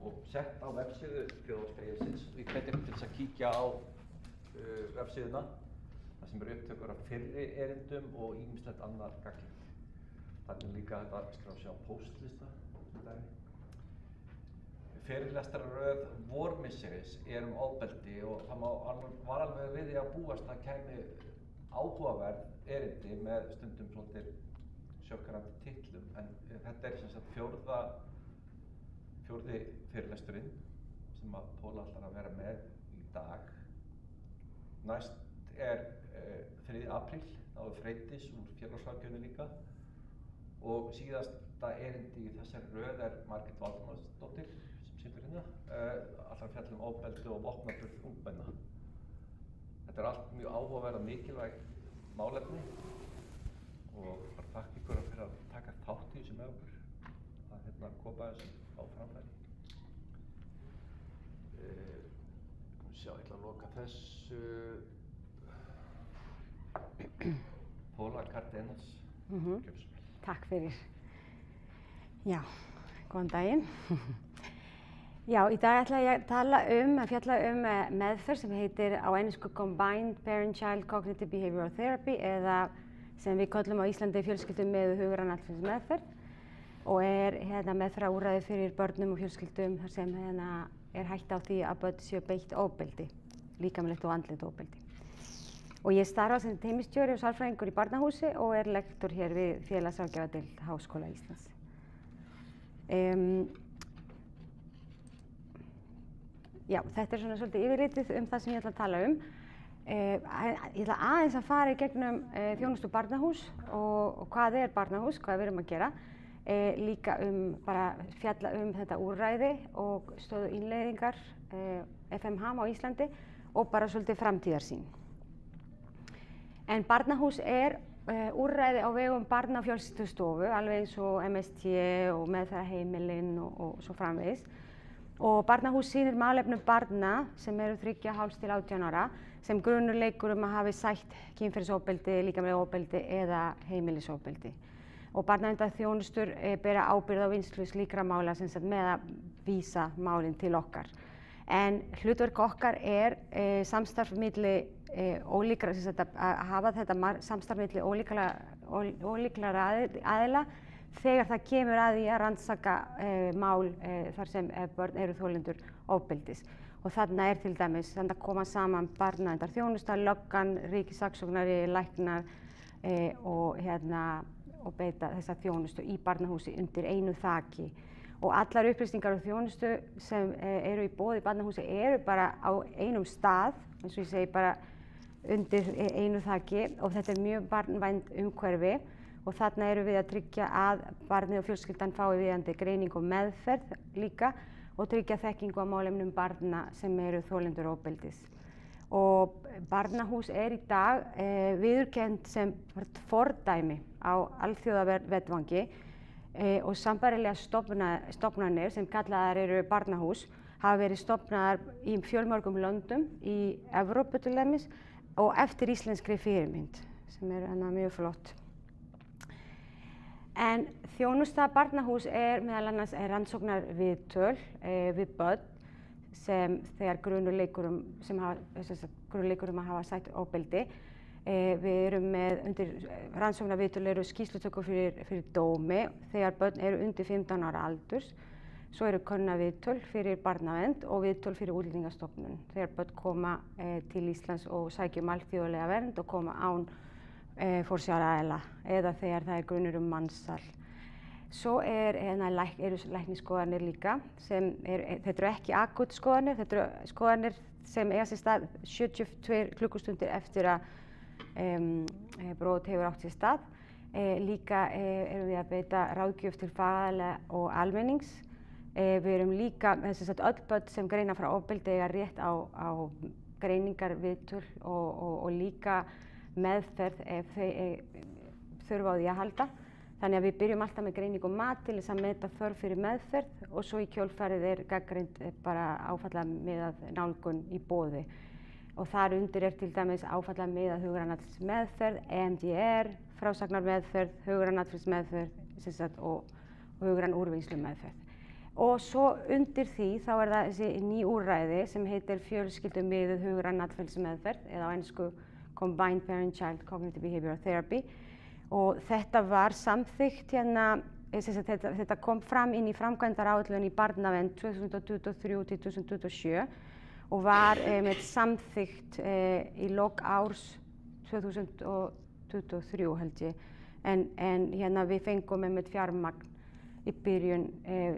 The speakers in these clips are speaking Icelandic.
og sett á vefsíðu Þjóðhagsspegilsins. Ég hvet ykkur til þess að kíkja á vefsíðuna, þar sem upptökur af fyrri erindum og ýmislegt annað gagnlegt. Þarna líka hægt að skrá sig á póstlista til dæmi. Fyrirlestrarröð vormisseris ofbeldi og það var alveg við því að búast að kæmi áhugaverð erindi með stundum svolítið sjokkerandi titlum, en þetta sem sagt fjórði fyrirlesturinn sem að Póla ætlar að vera með í dag. Næst 3. apríl, þá Freydís úr félagsráðgjöfinni líka, og síðasta erindi í þessari röð Margrét Valdimarsdóttir sem situr hérna, allar fjall ofbeldi og vopnaburð ungmenna. Þetta allt mjög áhugaverð og mikilvæg málefni og bara þakka ykkur fyrir að taka þátt í þessu með okkur, að koma þessu á framfæri. Sjá, ég ætla að loka þessu. Póla Cardenas, gjörðu. Takk fyrir. Já, góðan daginn. Já, í dag ætla ég að fjalla meðferð sem heitir á ensku Combined Parent-Child Cognitive Behavioral Therapy, eða sem við köllum á Íslandi fjölskyldum með hugræn atferlismeðferð, og meðferðarúrræði fyrir börnum og fjölskyldum þar sem hætta á því að börn séu beitt ofbeldi, líkamlegt og andlegt ofbeldi. Og ég starfa sem teymisstjóri og sálfræðingur í Barnahúsi og lektor hér við Félagsráðgjafardeild Háskóla Íslands. Já, þetta svona svolítið yfirlitið það sem ég ætla að tala um. Ég ætla aðeins að fara í gegnum þjónustu Barnahús og hvað Barnahús, hvað við erum að gera. Líka bara fjalla þetta úrræði og stöðu innleiðingar FMH á Íslandi og bara svolítið framtíðarsýn. En Barnahús úrræði á vegum Barna- og fjölskyldustofu, alveg eins og MST og meðferðarheimilin og svo framvegis. Og Barnahús sýnir málefnum barna sem eru 3,5 til 18 ára sem grunur leikur að hafi sætt kynferðisofbeldi, líkamlegu ofbeldi eða heimilisofbeldi. Og barnaverndarþjónustur bera ábyrgð á vinnslu slíkra mála með að vísa málin til okkar. En hlutverk okkar samstarf milli ólíkra, að hafa þetta samstarf milli ólíkra aðila þegar það kemur að því að rannsaka mál þar sem börn eru þolendur ofbeldis. Og þarna til dæmis að koma saman barnaverndarþjónusta, löggan, ríkissaksóknari, læknar og beita þessa þjónustu í Barnahúsi undir einu þaki. Og allar upplýsingar og þjónustu sem eru í boði í Barnahúsi eru bara á einum stað, eins og ég segi bara undir einu þaki, og þetta mjög barnvænt umhverfi. Og þarna erum við að tryggja að barnið og fjölskyldan fái viðeigandi greining og meðferð líka og tryggja þekkingu á málefnum barna sem eru þolendur ofbeldis. Og Barnahús í dag viðurkennt sem fordæmi á alþjóðavettvangi og sambærilegar stofnanir sem kallaðar eru Barnahús hafa verið stofnaðar í fjölmörgum löndum í Evrópu til dæmis og eftir íslenskri fyrirmynd sem mjög flott. En þjónusta Barnahús meðal annars rannsóknarviðtöl við börn sem þegar grunur leikur að hafa sætt ofbeldi. Við erum með undir rannsóknarviðtöl eru skýrslutökur fyrir dómi þegar börn eru undir 15 ára aldurs. Svo eru könnunarviðtöl fyrir barnavernd og viðtöl fyrir Útlendingastofnun þegar börn koma til Íslands og sækja alþjóðlega vernd og koma án forsjáraðila eða þegar það grunur mansal. Svo eru læknisskoðanir líka, þetta eru ekki akut skoðanir, þetta eru skoðanir sem eiga sér stað 72 klukkustundir eftir að brot hefur átt sér stað. Líka erum við að beita ráðgjöf til fagaðila og almennings. Við erum líka, öll börn sem greina frá ofbeldi eiga rétt á greiningarviðtöl og líka meðferð ef þau þurfa á því að halda. Þannig að við byrjum alltaf með greiningu og mat til þess að meta þörf fyrir meðferð og svo í kjölfarið gagnrýnd bara áfallamiðað nálgun í boði. Og þar undir til dæmis áfallamiðað hugræn atferlismeðferð, EMDR, frásagnarmeðferð, hugræn atferlismeðferð og hugræn úrvinnslumeðferð. Og svo undir því þá það þessi ný úrræði sem heitir fjölskyldumiðuð hugræn atferlismeðferð eða á ensku Combined Parent-Child Cognitive Behavioral Therapy. Og þetta var samþykkt þetta kom fram inn í framkvæmdaráætlun í barnavernd 2023 til 2027 og var samþykkt í lok árs 2023 held ég. En við fengum fjármagn í byrjun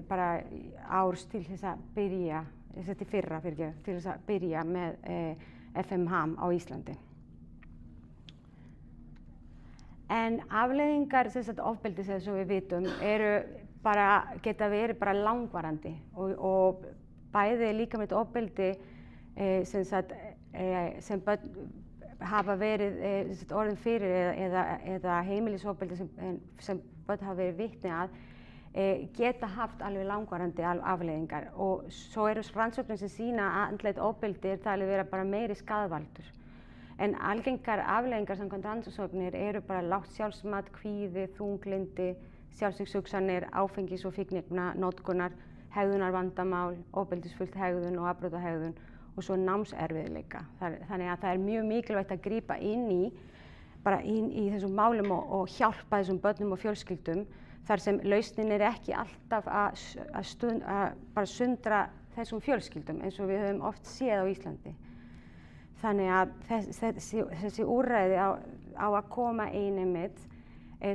bara árs til þess að byrja, þetta fyrra til þess að byrja með FMHAM á Íslandi. En afleiðingar ofbeldis eins og við vitum geta verið bara langvarandi og bæði líkamlegt ofbeldi sem börn hafa verið orðin fyrir eða heimilisofbeldi sem börn hafa verið vitni að geta haft alveg langvarandi afleiðingar og svo eru rannsóknir sem sýna að andlegt ofbeldi talið vera bara meiri skaðvaldur. En algengar afleiðingar samkvæmt rannsóknir eru bara lágt sjálfsmat, kvíði, þunglyndi, sjálfsvígshugsanir, áfengis- og fíkniefnanotkunar, hegðunarvandamál, ofbeldisfullt hegðun og afbrotahegðun og svo námserfiðleika. Þannig að það er mjög mikilvægt að grípa inn í þessum málum og hjálpa þessum börnum og fjölskyldum þar sem lausnin ekki alltaf að bara sundra þessum fjölskyldum eins og við höfum oft séð á Íslandi. Þannig að þessi úrræði á að koma einmitt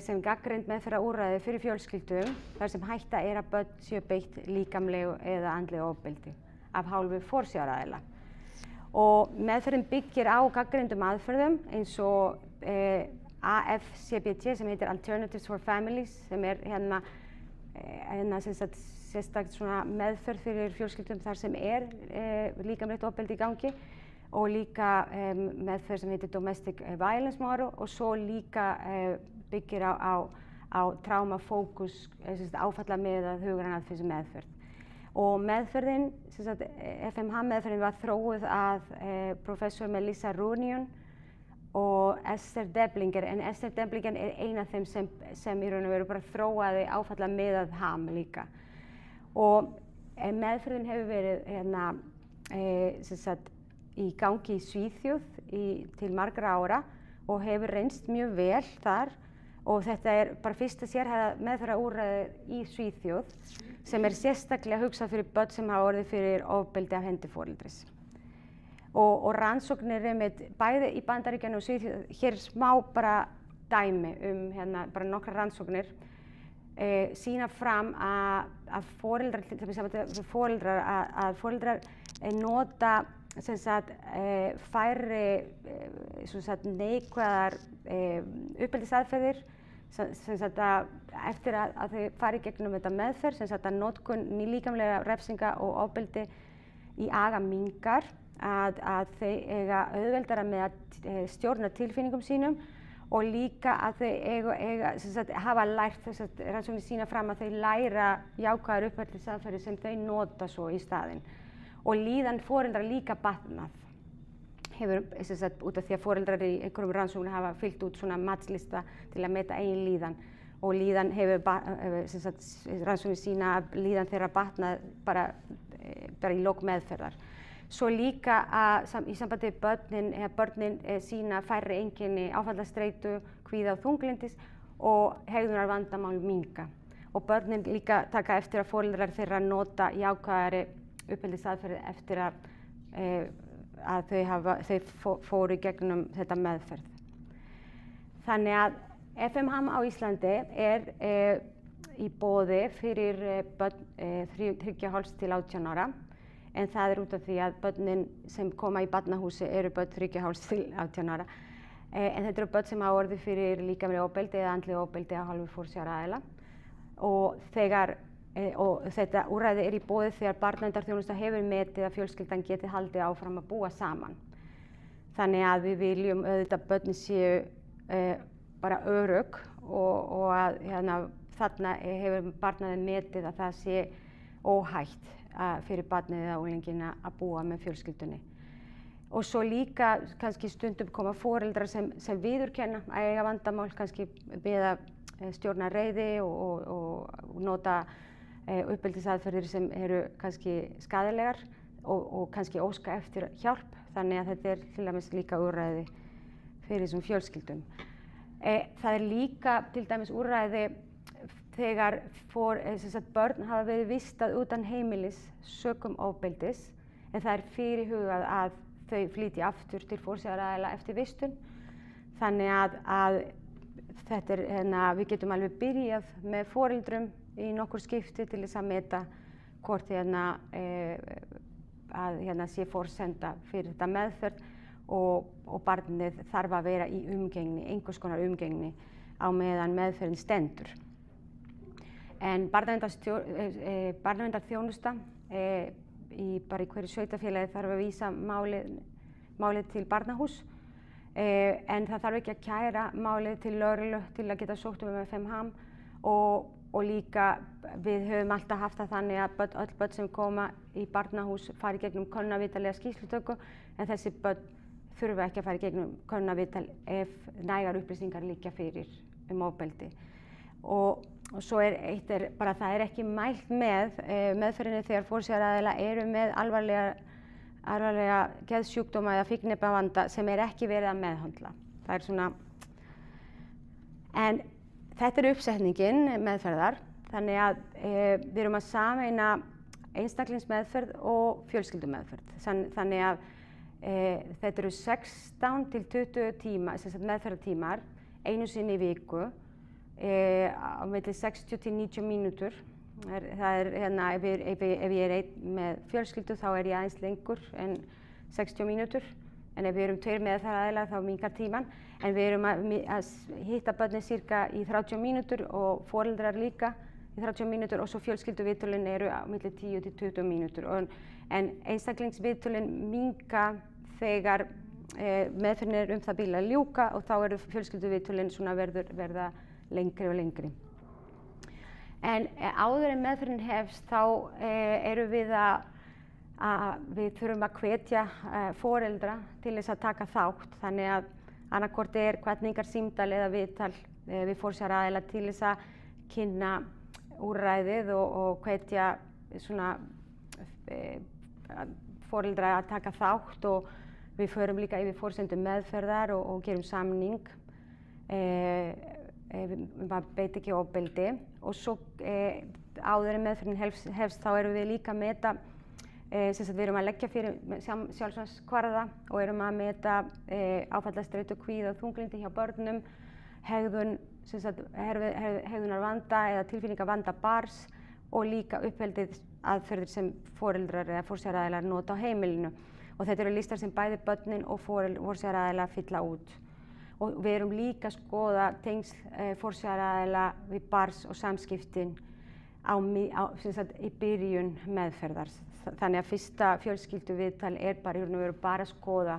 sem gagnreynd meðferðarúrræði fyrir fjölskyldum þar sem hætta að börn séu beitt líkamlegu eða andlegu ofbeldi af hálfu forsjáraðila. Og meðferðin byggir á gagnreyndum aðferðum eins og AFCBT sem heitir Alternatives for Families sem sérstakt meðferð fyrir fjölskyldum þar sem líkamlegt ofbeldi í gangi og líka meðferð sem heitir Domestic Violence Model og svo líka byggir á trauma fókus, áfallamiðað hugræn atferlismeðferð. Og meðferðin, FMH meðferðin var þróuð að professor Melissa Roonion og Esther Deblinger, en Esther Deblinger ein af þeim sem í raun og veru bara þróaði áfallamiðað HAM líka. Og meðferðin hefur verið í gangi í Svíþjóð til margra ára og hefur reynst mjög vel þar og þetta bara fyrsta sérhæfða meðferðarúrræði í Svíþjóð sem sérstaklega hugsað fyrir börn sem hafa orðið fyrir ofbeldi af hendi foreldris. Og rannsóknir bæði í Bandaríkjunum og Svíþjóð, hér smá bara dæmi bara nokkrar rannsóknir sýna fram að foreldrar nota færri neikvæðar uppeldisaðferðir eftir að þau fari gegnum þetta meðferð, að notkun líkamlegra refsinga og ofbeldi í aga minnkar, að þau eiga auðveldara með að stjórna tilfinningum sínum og líka að þau hafa lært, rannsóknir sýna fram að þau læra jákvæðar uppeldisaðferðir sem þau nota svo í staðinn. Og líðan foreldra líka batnað. Út af því að foreldrar í einhverjum rannsóknum hafa fyllt út svona matslista til að meta eigin líðan og líðan hefur rannsóknir sýna að líðan þeirra batnað bara í lok meðferðar. Svo líka í sambandi við börnin sýna færri einkenni áfallastreitu, kvíða og þunglyndis og hegðunarvandamál minnka. Og börnin líka taka eftir að foreldrar þeirra nota jákvæðari uppeldisaðferði eftir að þau fóru í gegnum þetta meðferð. Þannig að FMHAM á Íslandi í boði fyrir börn 3,5 til 18 ára en það út af því að börnin sem koma í barnahúsi eru börn 3,5 til 18 ára. En þetta eru börn sem hafa orðið fyrir líkamlegu ofbeldi eða andlegu ofbeldi af hálfu forsjáraðila og þetta úrræði í boði þegar barnaverndarþjónusta hefur metið að fjölskyldan geti haldið áfram að búa saman. Þannig að við viljum auðvitað börnin séu bara örugg og að þarna hefur barnið metið að það sé óhætt fyrir barnið eða unglinginn að búa með fjölskyldunni. Og svo líka kannski stundum koma foreldrar sem viðurkenna að eiga vandamál kannski við að stjórna reiði og nota uppeldisaðferðir sem eru kannski skaðilegar og kannski óska eftir hjálp, þannig að þetta til dæmis líka úrræði fyrir þessum fjölskyldum. Það líka til dæmis úrræði þegar börn hafa verið vistað utan heimilis sökum ofbeldis, en það fyrirhugað að þau flytji aftur til forsjáraðila eftir vistun. Þannig að þetta við getum alveg byrjað með foreldrum í nokkur skipti til þess að meta hvort að sé forsenda fyrir þetta meðferð og barnið þarf að vera í umgengni, einhvers konar umgengni á meðan meðferðin stendur. En barnaverndarþjónusta bara í hverju sveitarfélagi þarf að vísa málið til barnahús, en það þarf ekki að kæra málið til lögreglu til að geta sótt MFM-ham og líka við höfum alltaf haft það þannig að öll börn sem koma í barnahús fari gegnum könnunarviðtal eða skýrslutöku, en þessi börn þurfa ekki að fara gegnum könnunarviðtal ef nægar upplýsingar liggja fyrir ofbeldi. Og svo bara það ekki mælt með meðferðinni þegar forsjáraðila eru með alvarlega geðsjúkdóma eða fíkniefnavanda sem ekki verið að meðhöndla. Það svona, en þetta uppsetningin meðferðar, þannig að við erum að sameina einstaklingsmeðferð og fjölskyldumeðferð. Þannig að þetta eru 16 til 20 meðferðartímar einu sinni í viku, á milli 60 til 90 mínútur. Ef ég einn með fjölskyldu þá ég aðeins lengur en 60 mínútur, en ef við erum tveir meðferðaraðilar þá minnkar tíman. En við erum að hitta börnin cirka í 30 mínútur og foreldrar líka í 30 mínútur, og svo fjölskylduviðtölin eru á milli 10 til 20 mínútur. En einstaklingsviðtölin minnka þegar meðferðin það bil að ljúka, og þá eru fjölskylduviðtölin verða lengri og lengri. En áður en meðferðin hefst þá erum við við þurfum að hvetja foreldra til þess að taka þátt, þannig að annaðhvort hvatningar, símtal eða viðtal við forsjáraðila til þess að kynna úrræðið og hvetja foreldra að taka þátt, og við förum líka yfir forsendum meðferðar og gerum samning. Maður beit ekki ofbeldi, og svo áður en meðferðin hefst þá erum við líka að meta, við erum að leggja fyrir sjálfsvígskvarða og erum að meta áfallastreitu, kvíða og þunglyndi hjá börnum, hegðunarvanda eða tilfinningavanda barns, og líka uppeldisaðferðir sem foreldrar eða forsjáraðilar nota á heimilinu. Og þetta eru listar sem bæði börnin og forsjáraðilar fylla út. Og við erum líka að skoða tengsl forsjáraðila við barns og samskiptin í byrjun meðferðar. Þannig að fyrsta fjölskylduviðtal bara að skoða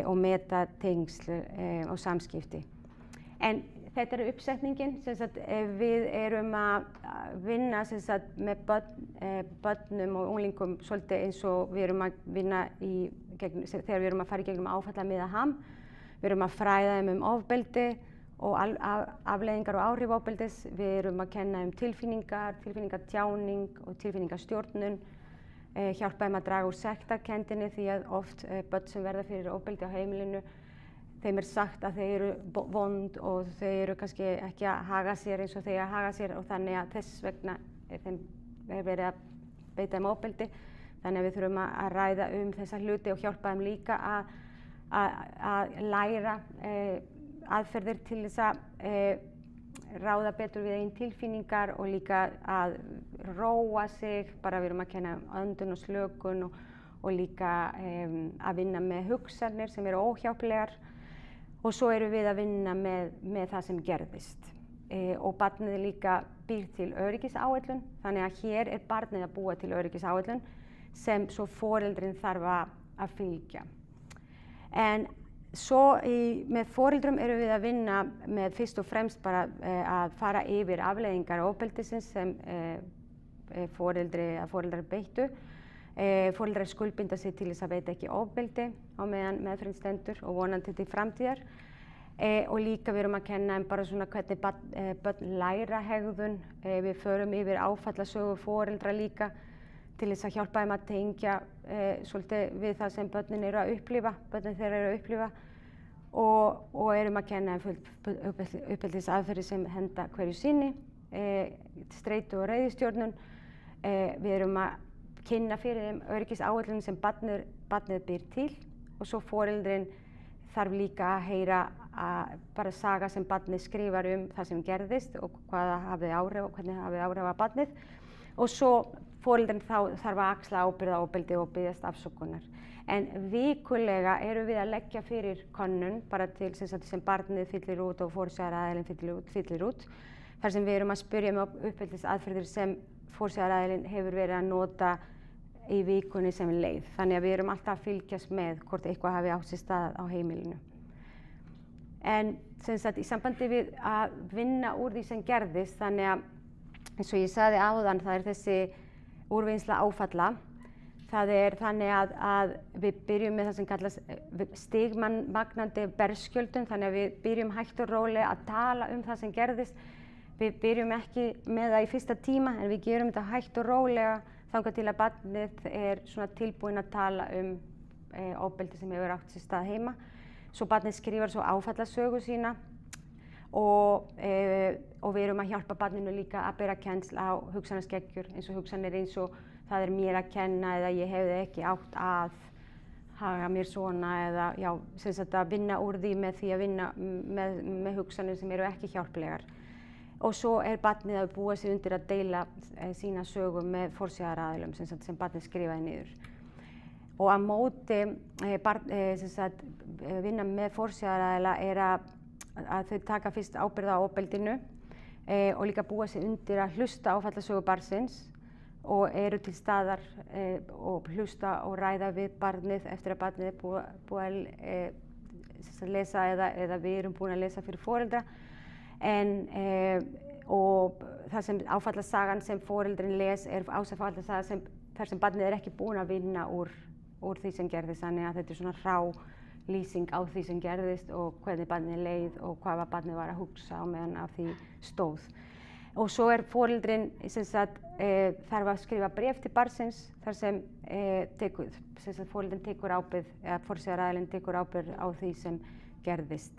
og meta tengsl og samskipti. En þetta uppsetningin, við erum að vinna með börnum og unglingum svolítið eins og við erum að vinna þegar við erum að fara í gegnum áfallamiðað-ham. Við erum að fræða þeim ofbeldi og afleiðingar og áhrif ofbeldis. Við erum að kenna tilfinningatjáning og tilfinningastjórnun, hjálpa þeim að draga úr sektarkenndinni, því að oft börn sem verða fyrir ofbeldi á heimilinu, þeim sagt að þeir eru vond og þeir eru kannski ekki að haga sér eins og þeir að haga sér, og þannig að þess vegna þeim verið að beita þeim ofbeldi. Þannig að við þurfum að ræða þessa hluti og hjálpa þeim líka að læra aðferðir til þess að ráða betur við eigin tilfinningar og líka að róa sig. Bara við erum að kenna öndun og slökun og líka að vinna með hugsanir sem eru óhjáplegar, og svo erum við að vinna með það sem gerðist. Og barnið líka býr til öryggisáætlun, þannig að hér barnið að búa til öryggisáætlun sem svo foreldrin þarf að fylgja. En svo með foreldrum erum við að vinna með fyrst og fremst bara að fara yfir afleiðingar ofbeldisins sem foreldrar beittu. Foreldrar skuldbinda sig til þess að beita ekki ofbeldi á meðan meðferðin stendur og vonandi til framtíðar. Og líka við erum að kenna bara svona hvernig börn læra hegðun. Við förum yfir áfallasögu foreldra líka til þess að hjálpa þeim að tengja svolítið við það sem börnin eru að upplifa, börnin þeirra eru að upplifa og erum að kenna uppeldisaðferðir sem henta hverju sinni, streitu og reiðistjórnun. Við erum að kynna fyrir þeim öryggisáætlun sem barnið býr til og svo foreldrin þarf líka að heyra bara saga sem barnið skrifar það sem gerðist og hvaða hafði áhrif og hvernig hafði áhrif á barnið. Og svo foreldrin þá þarf að axla ábyrgð á ofbeldi og biðjast afsökunar. En vikulega erum við að leggja fyrir könnun bara til sem barnið fyllir út og forsjáraðilinn fyllir út. Þar sem við erum að spyrja með uppeldisaðferðir sem forsjáraðilinn hefur verið að nota í vikunni sem leið. Þannig að við erum alltaf að fylgjast með hvort eitthvað hafi átt sér stað á heimilinu. En í sambandi við að vinna úr því sem gerðist, þannig að eins og ég sagði áðan, það er þessi úrvinnsla áfalla. Það er þannig að við byrjum með það sem kallast stigmagnandi berskjöldun, þannig að við byrjum hægt og rólega að tala það sem gerðist. Við byrjum ekki með það í fyrsta tíma, en við gerum þetta hægt og rólega þangað til að barnið er tilbúin að tala ofbeldi sem hefur átt sér stað heima. Svo barnið skrifar svo áfallasögu sína og við erum að hjálpa barninu líka að bera kennsl á hugsanarskeggjur, eins og hugsanir eins og það er mér að kenna eða ég hefði ekki átt að haga mér svona eða að vinna úr því að vinna með hugsanir sem eru ekki hjálplegar. Og svo er barnið að búa sig undir að deila sína sögu með forsjáraðilum sem barnið skrifaði niður. Og að móti vinna með forsjáraðila er að þau taka fyrst ábyrgð á ofbeldinu og líka búa sig undir að hlusta áfallasögu barnsins og eru til staðar og hlusta og ræða við barnið eftir að barnið er búið að lesa eða við erum búin að lesa fyrir foreldra. Og það sem áfallasagan sem foreldrin les er áfallasaga þar sem barnið er ekki búin að vinna úr því sem gerðist, þannig að þetta er svona hrá lýsing á því sem gerðist og hvernig barnið leið og hvað barnið var að hugsa á meðan af því stóð. Og svo er foreldrin þarf að skrifa bréf til barnsins þar sem foreldrin tekur ábyrgð, eða forsjáraðilinn tekur ábyrgð á því sem gerðist.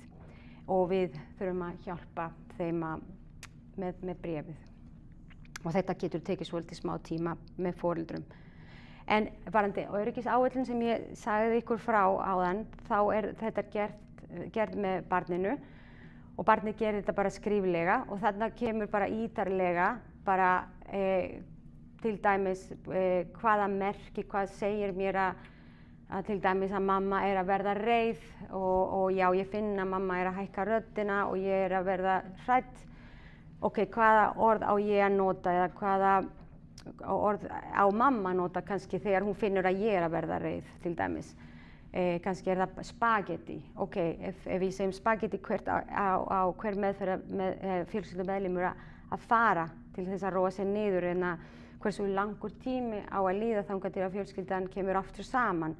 Og við þurfum að hjálpa þeim með bréfið. Og þetta getur tekið svolítið smá tíma með foreldrum. En varðandi öryggisáætlun sem ég sagði ykkur frá áðan, þá er þetta gerð með barninu og barnið gerir þetta bara skriflega og þarna kemur bara ítarlega til dæmis hvaða merki, hvað segir mér að til dæmis að mamma er að verða reið og já, ég finn að mamma er að hækka röddina og ég er að verða hrædd. Ok, hvaða orð á ég að nota eða hvaða orð á mamma að nota kannski þegar hún finnur að ég er að verða reið, til dæmis. Kannski er það spagetti. Ok, ef við segjum spagetti á hver fjölskyldumeðlimur að fara til þess að róa sig niður en að hversu langur tími á að líða þangað til að fjölskyldan kemur aftur saman.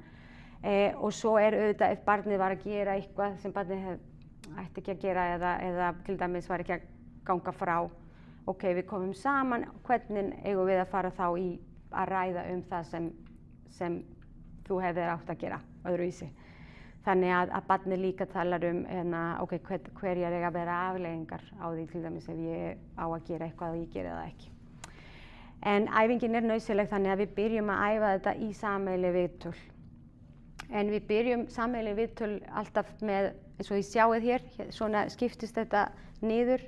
Og svo er auðvitað ef barnið var að gera eitthvað sem barnið ætti ekki að gera eða til dæmis var ekki að ganga frá. Ok, við komum saman, hvernig eigum við að fara þá í að ræða það sem þú hefðir átt að gera öðruvísi. Þannig að barnið líka talar ok, hverjar eiga að vera afleiðingar á því til dæmis ef ég á að gera eitthvað og ég geri það ekki. En æfingin er nauðsynleg þannig að við byrjum að æfa þetta í sameiginleg viðtöl. En við byrjum sameiginleg viðtöl alltaf með, eins og þið sjáið hér, svona skiptist þetta niður.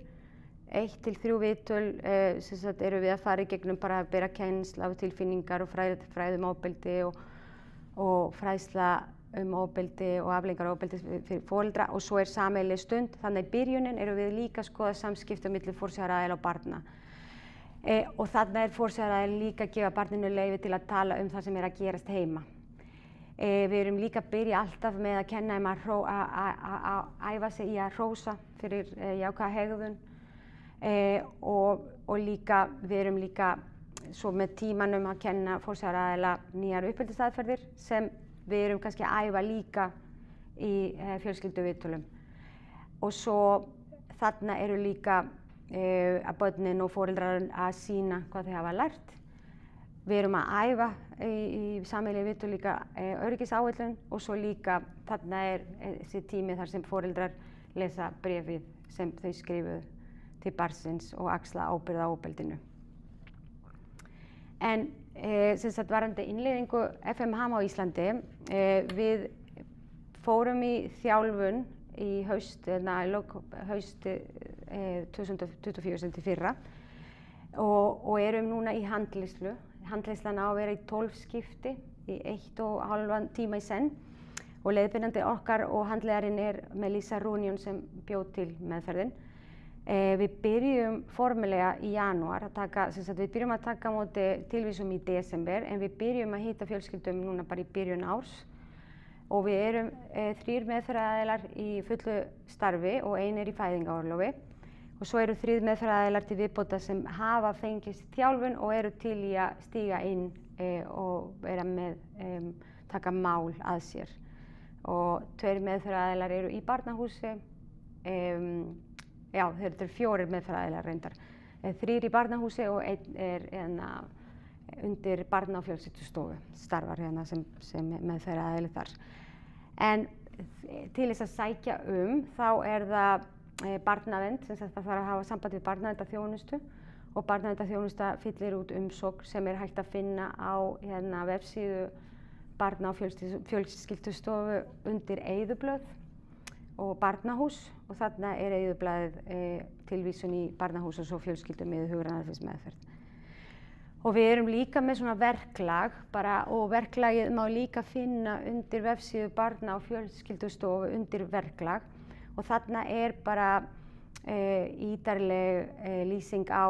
1 til 3 viðtöl eru við að fara í gegnum bara að bera kennsl af tilfinningar og fræðum ofbeldi og fræðsla ofbeldi og afleiðingar ofbeldi fyrir foreldra og svo er sameiginleg stund. Þannig í byrjunin eru við líka að skoða samskipti á milli forsjáraðila og barna. Og þarna er forsjáraðilinn líka að gefa barninu leyfi til að tala það sem er að gerast heima. Við erum líka að byrja alltaf með að kenna þeim að æfa sig í að hrósa fyrir jákvæða hegðun. Og líka, við erum líka svo með tímanum að kenna forsjáraðila nýjar uppeldisaðferðir sem við erum kannski að æfa líka í fjölskylduviðtölum. og svo þarna eru líka að börnin og foreldrar að sýna hvað þau hafa lært. Við erum að æfa í sameiginlegu viðtöl líka öryggisáætlun og svo líka þarna þessi tími þar sem foreldrar lesa bréfið sem þau skrifuðu til barnsins og axla ábyrgð á ofbeldinu. En sem sagt varðandi innleiðingu FMHM á Íslandi, við fórum í þjálfun í haust 2024 sem til fyrra og erum núna í handleiðslu. Handleiðslan á að vera í 12 skipti í 1,5 tíma í senn og leiðbeinandi okkar og handleiðarinn Melissa Runion sem bjó til meðferðin. Við byrjum formulega í janúar við byrjum að taka á móti tilvísum í desember en við byrjum að hitta fjölskyldum núna bara í byrjun árs og við erum 3 meðferðaraðilar í fullu starfi og ein í fæðingarorlofi og svo eru 3 meðferðaraðilar til viðbótar sem hafa fengist þjálfun og eru til í að stíga inn og vera með taka mál að sér. Og 2 meðferðaraðilar eru í barnahúsi, þetta eru 4 meðferðaraðilar reyndar. 3 í barnahúsi og 1 undir barna- og fjölskyldustofu, starfar sem meðferðaraðili þar. En til þess að sækja þá það barnavernd, sem sagt það þarf að hafa samband við barnaverndarþjónustu og barnaverndarþjónusta fyllir út umsókn sem hægt að finna á vefsíðu barna- og fjölskyldustofu undir eyðublöð og barnahús og þarna eyðublaðið tilvísun í barnahús og svo fjölskyldumið hugræðismeðferð. Og við erum líka með svona verklag og verklagið má líka finna undir vefsíðu barna- og fjölskyldustofu undir verklag og þarna bara ítarleg lýsing á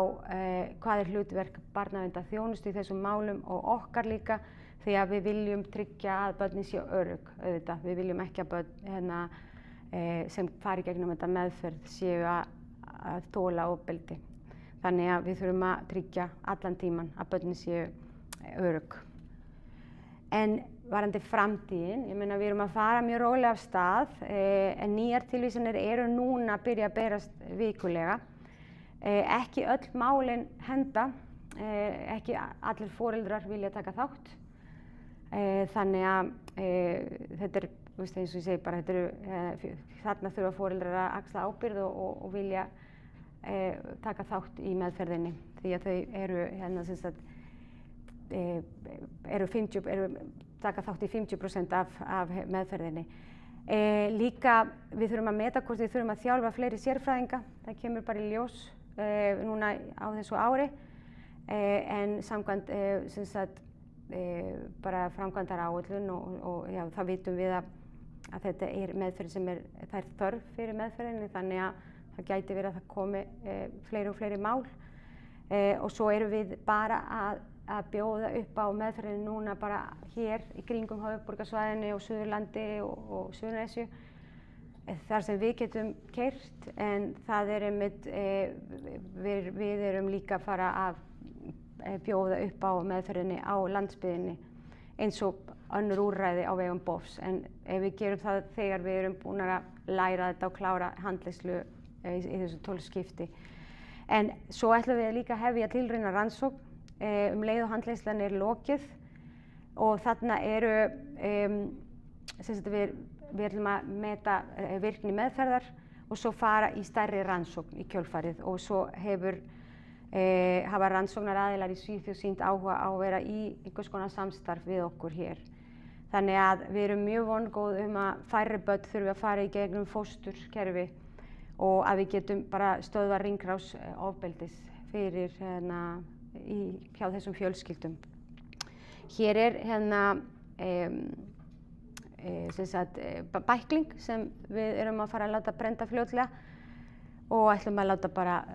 hvað hlutverk barnaverndarþjónustu í þessum málum og okkar líka því að við viljum tryggja að börnin séu örugg auðvitað. Við viljum ekki að börn sem fari gegnum þetta meðferð séu að þola ofbeldi. Þannig að við þurfum að tryggja allan tíman að börnin séu örugg. En varðandi framtíðin, ég meina við erum að fara mjög rólega af stað en nýjar tilvísanir eru núna að byrja að berast vikulega. Ekki öll málin henda, ekki allir foreldrar vilja taka þátt. Þannig að þetta eins og ég segi bara, þarna þurfa foreldrar að axla ábyrgð og vilja taka þátt í meðferðinni því að þau taka þátt í 50% af meðferðinni. Líka við þurfum að meta hvort við þurfum að þjálfa fleiri sérfræðinga. Það kemur bara í ljós núna á þessu ári en samkvæmt bara framkvæmdaráætlun og það vitum við að þetta meðferð sem það þörf fyrir meðferðinni þannig að það gæti verið að það komi fleiri og fleiri mál og svo erum við bara að bjóða upp á meðferðinni núna bara hér í kringum höfuðborgarsvæðinu og Suðurlandi og Suðurnesju þar sem við getum keyrt en það einmitt, við erum líka að fara að bjóða upp á meðferðinni á landsbyggðinni eins og önnur úrræði á vegum BOFS en ef við gerum það þegar við erum búin að læra þetta og klára handleiðslu í þessu 12 skipti. En svo ætlum við líka að hefja tilrauna rannsókn leið og handleiðslan lokið og þarna við ætlum að meta virkni meðferðar og svo fara í stærri rannsókn í kjölfarið og svo hafa rannsóknaraðilar í Svíþjóð sýnt áhuga á að vera í einhvers konar samstarf við okkur hér. Þannig að við erum mjög vongóð að færri börn þurfi að fara í gegnum fósturkerfi og að við getum bara stöðva hringrás ofbeldis fyrir hjá þessum fjölskyldum. Hér bækling sem við erum að fara að láta brenda fljótlega og ætlum að láta bara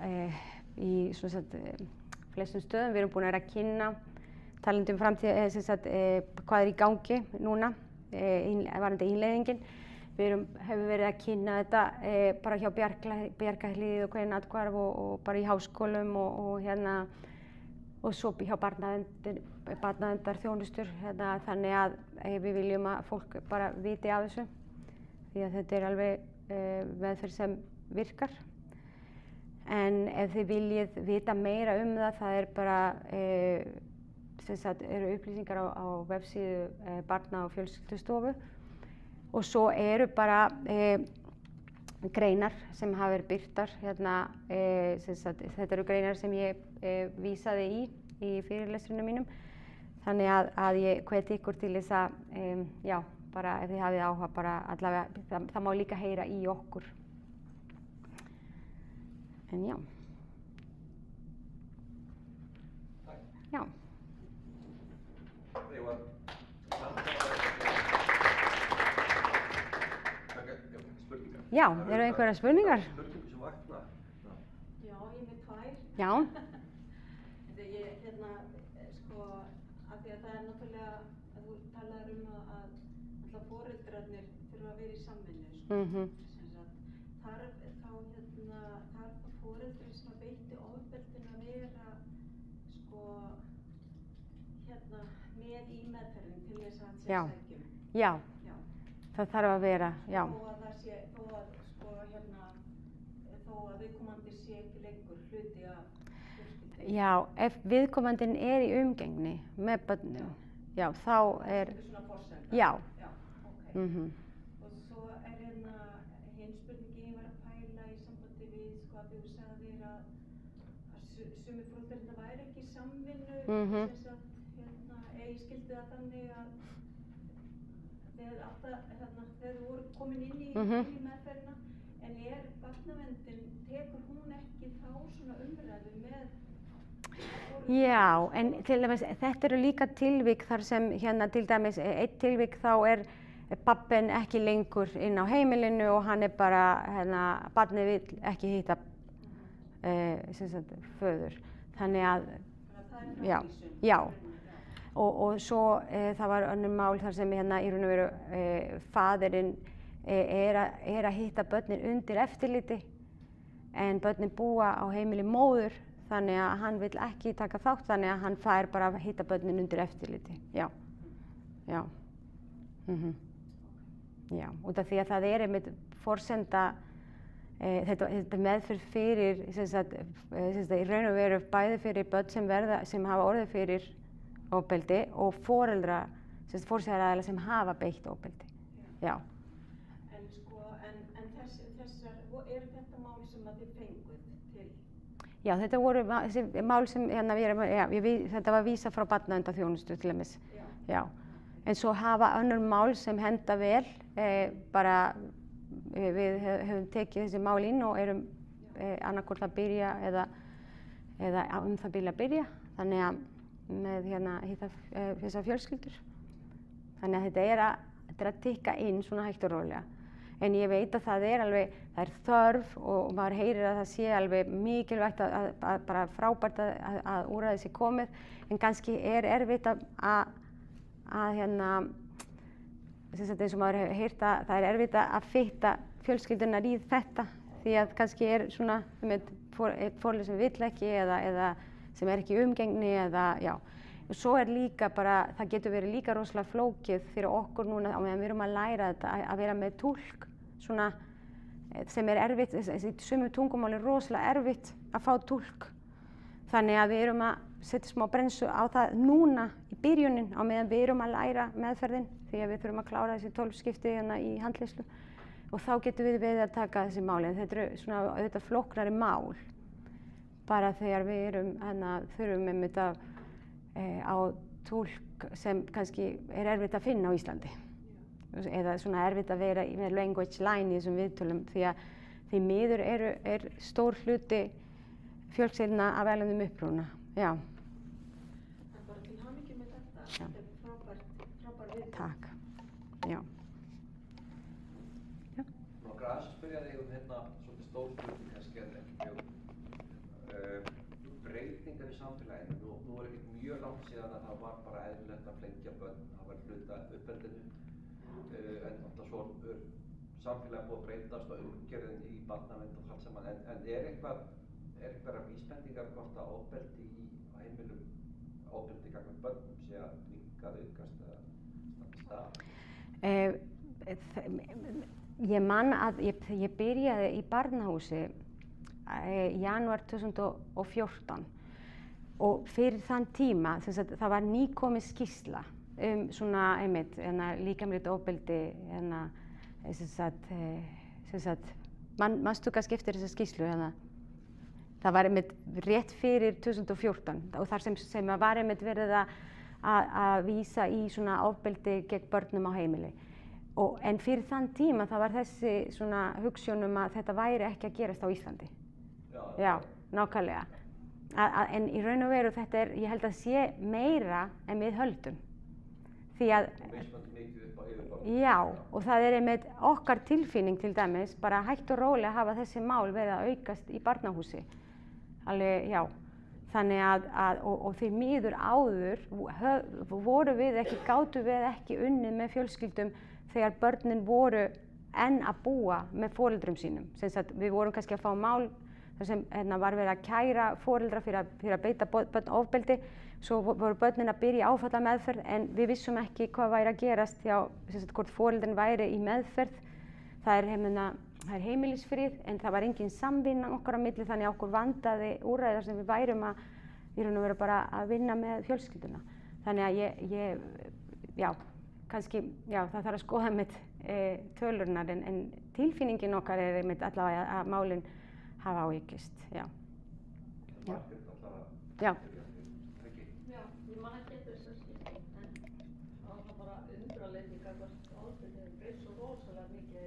í flestum stöðum. Við erum búin að vera að kynna talandi framtíð, hvað í gangi núna varðandi innleiðingin. Við hefum verið að kynna þetta bara hjá Bjarkarhlíð og Kvennaathvarf og bara í háskólum og svo hjá barnaverndarþjónustur þannig að við viljum að fólk bara viti af þessu því að þetta alveg meðferð sem virkar. En ef þið viljið vita meira það, það bara eru upplýsingar á vefsíðu Barna- og fjölskyldustofu og svo eru bara greinar sem hafa verið birtar hérna, þetta eru greinar sem ég vísaði í fyrirlestrunum mínum, þannig að ég hveti ykkur til þess að já, bara ef þið hafið áhuga bara allavega, það má líka heyra í okkur. En já. Já. Já, eru einhverjar spurningar? Spurningar sem vakna. Já, ég er með 2. Já. Ég, sko, af því að það er náttúrulega, að þú talaðir að foreldrarnir þurfa að vera í samvinnu, sko. Þarf foreldri sem beitti ofbeldinu að vera, sko, með í meðferðin til þess að hann sé sækjum. Já, það þarf að vera, já. Þó að viðkomandi sé ekki lengur hluti af fjölskyldunni. Já, ef viðkomandinn í umgengni með börnum, já, þá Þetta svona forsenda? Já. Já, ok. Og svo hin spurningin ég var að pæla í sambandi við, sko, að þú sagðir að sumir foreldrar væri ekki í samvinnu, ég skildi það þannig að þegar þú voru komin inn í meðferðina, en barnaverndin, tekur hún ekki þá svona umræðu með foreldrum? Já, en til dæmis, þetta eru líka tilvik þar sem til dæmis, eitt tilvik þá pabbinn ekki lengur inn á heimilinu og hann bara, barnið vill ekki hitta föður. Þannig að það framvísun? Já. Og svo það var önnur mál þar sem í raun og veru faðirinn að hitta börnin undir eftirliti en börnin búa á heimili móður, þannig að hann vill ekki taka þátt, þannig að hann fær bara að hitta börnin undir eftirliti. Já. Já, út af því að það einmitt forsenda þetta meðferð fyrir í raun og veru bæði fyrir börn sem hafa orðið fyrir ofbeldi og foreldra, forsjáraaðila sem hafa beitt ofbeldi. Já. En sko, þetta mál sem að þið fenguð til? Já, þetta voru mál sem, þetta var vísað frá barnaverndarþjónustu til dæmis. Já. En svo hafa önnur mál sem henta vel, bara við höfum tekið þessi mál inn og erum annaðhvort að byrja eða það byrja að byrja, þannig að með hitta þessar fjölskyldur. Þannig að þetta að tikka inn svona hægt og rólega. En ég veit að það það þörf og maður heyrir að það sé alveg mikilvægt að bara frábært að úrræði sé komið, en kannski erfitt eins og maður hefur heyrt að það erfitt að fitta fjölskyldunar í þetta, því að kannski svona foreldri sem vill ekki eða sem ekki í umgengni eða, já. Og svo líka bara, það getur verið líka rosalega flókið fyrir okkur núna á meðan við erum að læra þetta, að vera með túlk, svona, sem erfitt, í sumu tungumáli rosalega erfitt að fá túlk. Þannig að við erum að setja smá brensu á það núna í byrjunin á meðan við erum að læra meðferðin, því að við þurfum að klára þessi 12 skipti í handleiðslu. Og þá getum við að taka þessi máli, en þetta eru svona auðvitað flóknari mál. Bara þegar við þurfum einmitt á túlk sem kannski erfitt að finna á Íslandi. Eða svona erfitt að vera með language line í þessum viðtölum, því að því miður stór hluti fjölskyldna af erlendum uppruna. Já. En bara til hamingju með þetta. Já. Þetta frábær viðtal. Takk. Já. Langar að spyrja þig svolítið stór spurning, kannski ekki mjög breytingar í samfélaginu. Nú ekkert mjög langt síðan að það var bara eðlilegt að flengja börn, það var hluta uppeldinu, en alltaf svo samfélagið búið að breytast og umgjörðin í barnavernd og allt saman, en einhverjar vísbendingar hvort að ofbeldi á heimilum, ofbeldi gagnvart börnum sé að minnka, aukast eða standa í stað? Ég man að ég byrjaði í barnahúsi í janúar 2014 og fyrir þann tíma, það var nýkomin skýrsla svona einmitt, líkamlegt ofbeldi, manstu kannski eftir þessa skýrslu, það var einmitt rétt fyrir 2014 og þar sem var einmitt verið að vísa í svona ofbeldi gegn börnum á heimili. En fyrir þann tíma það var þessi svona hugsjón að þetta væri ekki að gerast á Íslandi. Já, nákvæmlega. En í raun og veru þetta ég held að sé meira en við höldum. Því að, já, og það einmitt okkar tilfinning til dæmis, bara hægt og rólega hafa þessi mál verið að aukast í barnahúsi. Alveg, já. Þannig og því miður áður gátu við ekki unnið með fjölskyldum þegar börnin voru enn að búa með foreldrum sínum. Við vorum kannski að fá mál þar sem var verið að kæra foreldra fyrir að beita börn ofbeldi, svo voru börnin að byrja í áfallameðferð en við vissum ekki hvað væri að gerast hjá hvort foreldrin væri í meðferð. Það er heimilisfrið en það var engin samvinna okkar á milli þannig að okkur vandaði úrræðar sem við værum að bara að vinna með fjölskylduna. Þannig að það þarf að skoða með tölurnar en tilfinningin okkar einmitt allavega að málin hafa áhyggjust, já. Já. Já. Já, ég man ekki eftir þessu skipti, en það var bara undralegt gagnvart ofbeldi hefur breyst svo rosalega mikið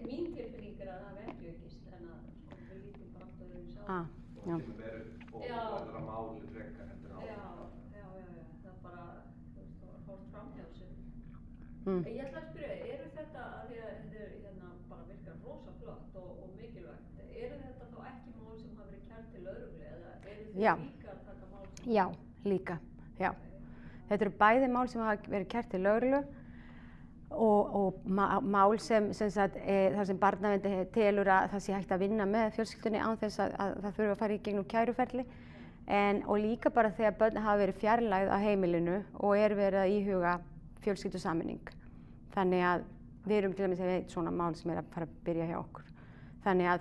mín tilfinning að það hafi ekki aukist en að við lítum bara aftur við sjá. Já. Og verður að máli frekar eftir áður. Já, það bara, það var hórt framhjá sig. Ég ætla að spyrja, eru þetta, að því að þetta bara virkar rosa flott og mikilvægt, eru þetta þá ekki mál sem hafa verið kært til lögreglu eða eru þið líka að taka mál sem? Já, líka, já. Þetta eru bæði mál sem hafa verið kært til lögreglu og mál þar sem barnavernd telur að það sé hægt að vinna með fjölskyldunni án þess að það þurfi að fara í gegnum kæruferli og líka bara þegar börn hafa verið fjarlægð á heimilinu og verið að íhuga fjölskyldusameining. Þannig að við erum til dæmis eitt svona mál sem að fara að byrja hjá okkur. Þannig að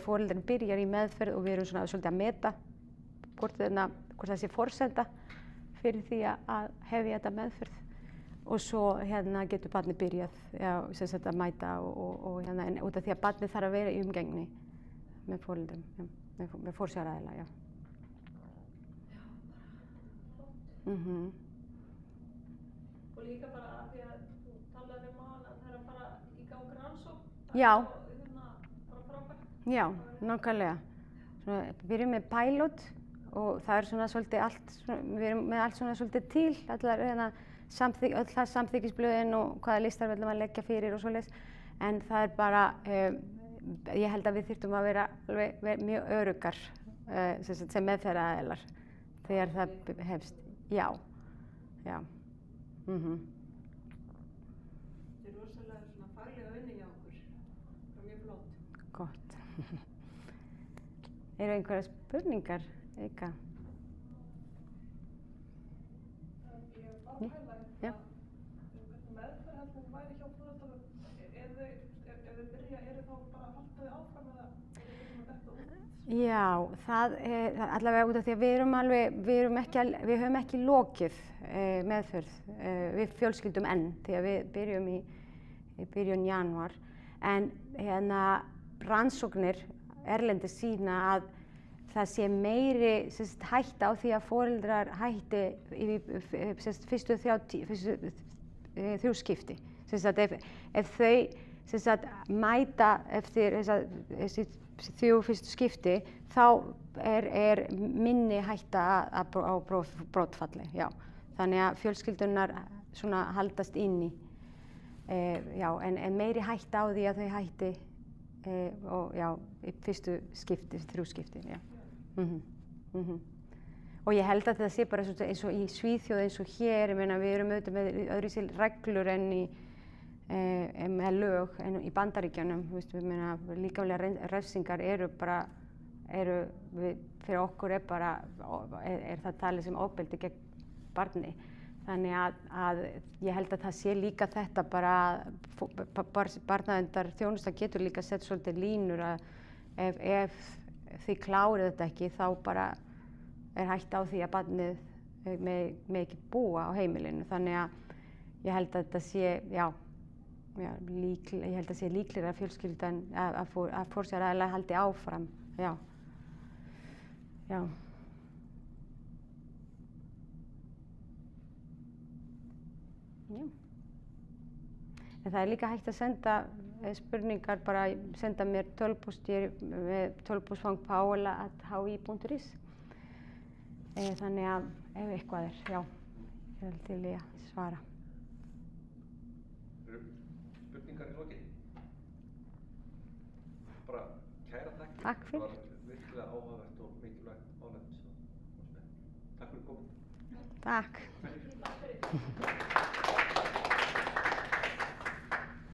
foreldrinn byrjar í meðferð og við erum svona svolítið að meta hvort það sé forsenda fyrir því að hefja þetta meðferð. Og svo getur barnið byrjað að mæta en út af því að barnið þarf að vera í umgengni með foreldrum, með forsjáraðila, já. Já, bara flott. Og líka bara að því að þú talaði að það er að fara í gang rannsókn. Já. Bara frábært. Já, nákvæmlega. Við byrjum með pilot og það er svona svolítið allt, við erum með allt svona svolítið til, öll það samþykkisblöðin og hvaða listar við ætlum að leggja fyrir og svoleiðis. En það er bara, ég held að við þyrftum að vera alveg mjög öruggar sem meðferðaraðilar þegar það hefst. Já. Þetta er rosalega svona faglega vinna hjá okkur. Það er mjög flott. Gott. Eru einhverjar spurningar, Eika? Já. Meðferð heldur væri hjá foreldrum, ef þau byrja, þá bara halda þau áfram eða þetta út? Já, það allavega út af því að við höfum ekki lokið meðferð við fjölskyldum enn því að við byrjum í byrjun janúar en rannsóknir erlendis sýna að það sé meiri hætta á því að foreldrar hætti í fyrstu þrjú skipti. Ef þau mæta eftir þessi þrjú fyrstu skipti þá er minni hætta á brotfalli. Já. Þannig að fjölskyldunar haldast inni. En meiri hætta á því að þau hætti í fyrstu skipti, þrjú skipti. Já. Og ég held að það sé bara eins og í Svíþjóð eins og hér, við erum auðvitað með öðruvísi reglur en með lög en í Bandaríkjunum, líkamlegar refsingar fyrir okkur er það talið sem ofbeldi gegn barni. Þannig að ég held að það sé líka þetta bara barnaverndar þjónusta getur líka sett svolítið línur að ef þið klárið þetta ekki þá bara hætt á því að barnið með ekki búa á heimilinu. Þannig að ég held að þetta sé, ég held að sé líklega að fjölskyldan að forsjáraðilar haldi áfram, já. En það líka hægt að senda spurningar, bara senda mér tölvupóst, ég með tölvupóstfangpaola@hi.is. Þannig að ef eitthvað ég er til í að svara. Spurningar í lokin? Bara kæra þakkir. Takk fyrir. Það var virkilega áhugavert og mikilvægt málefni. Takk fyrir komin. Takk.